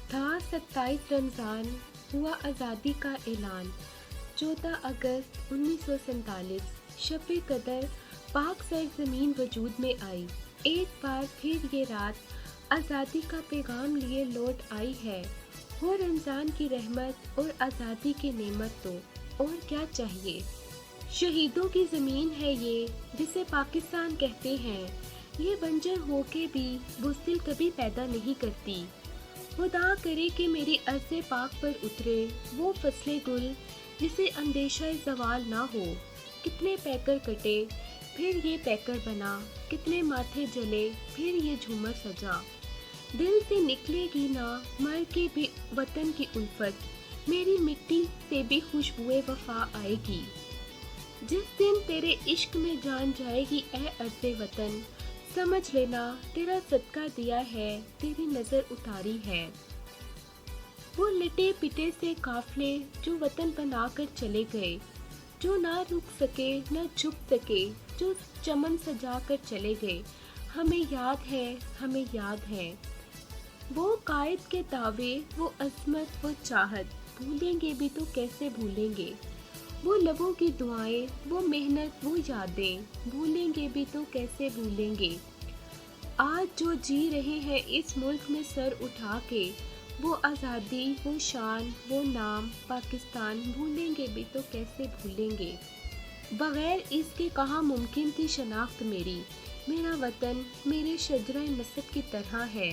था 27 रमज़ान, हुआ आज़ादी का ऐलान। 14 अगस्त 1947 शब कदर पाक सरज़मीन वजूद में आई। एक बार फिर ये रात आज़ादी का पैगाम लिए लौट आई है। हो रमज़ान की रहमत और आज़ादी की नेमत तो और क्या चाहिए। शहीदों की ज़मीन है ये जिसे पाकिस्तान कहते हैं। ये बंजर होके भी बुज़दिल कभी पैदा नहीं करती। खुदा करे कि मेरी अर्ज़े पाक पर उतरे वो फसले गुल जिसे अंदेशा ज़वाल ना हो। कितने पैकर कटे फिर ये पैकर बना, कितने माथे जले फिर ये झूमर सजा। दिल से निकलेगी ना मर के भी वतन की उल्फत, मेरी मिट्टी से भी खुशबुए वफा आएगी। जिस दिन तेरे इश्क में जान जाएगी ए अर्ज़े वतन, समझ लेना तेरा सदका दिया है, तेरी नज़र उतारी है। वो लटे पिटे से काफले जो वतन बना कर चले गए, जो ना रुक सके ना झुक सके, जो चमन सजा कर चले गए। हमें याद है, हमें याद है वो कायद के दावे, वो अज़मत, वो चाहत। भूलेंगे भी तो कैसे भूलेंगे वो लबों की दुआएं, वो मेहनत, वो यादें। भूलेंगे भी तो कैसे भूलेंगे। आज जो जी रहे हैं इस मुल्क में सर उठा के, वो आज़ादी, वो शान, वो नाम पाकिस्तान। भूलेंगे भी तो कैसे भूलेंगे। बग़ैर इसके कहाँ मुमकिन थी शनाख्त मेरी। मेरा वतन मेरे शजरे नसब की तरह है।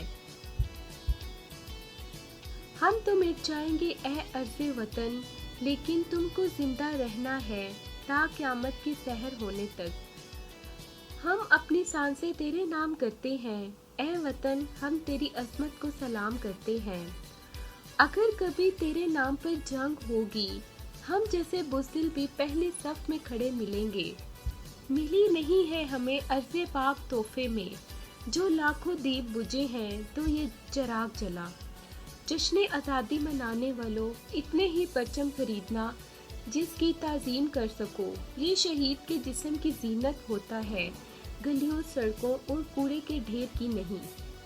हम तो मिट जाएंगे ए अर्ज़े वतन, लेकिन तुमको जिंदा रहना है ता क़यामत की सहर होने तक। हम अपनी सांसें तेरे नाम करते हैं ए वतन, हम तेरी अज़मत को सलाम करते हैं। अगर कभी तेरे नाम पर जंग होगी, हम जैसे बुज़दिल भी पहले सफ में खड़े मिलेंगे। मिली नहीं है हमें अर्ज़े पाक तोहफे में, जो लाखों दीप बुझे हैं तो ये चिराग जला। जश्न आज़ादी मनाने वालों, इतने ही परचम खरीदना जिसकी ताज़ीम कर सको। ये शहीद के जिस्म की जीनत होता है, गलियों, सड़कों और कूड़े के ढेर की नहीं।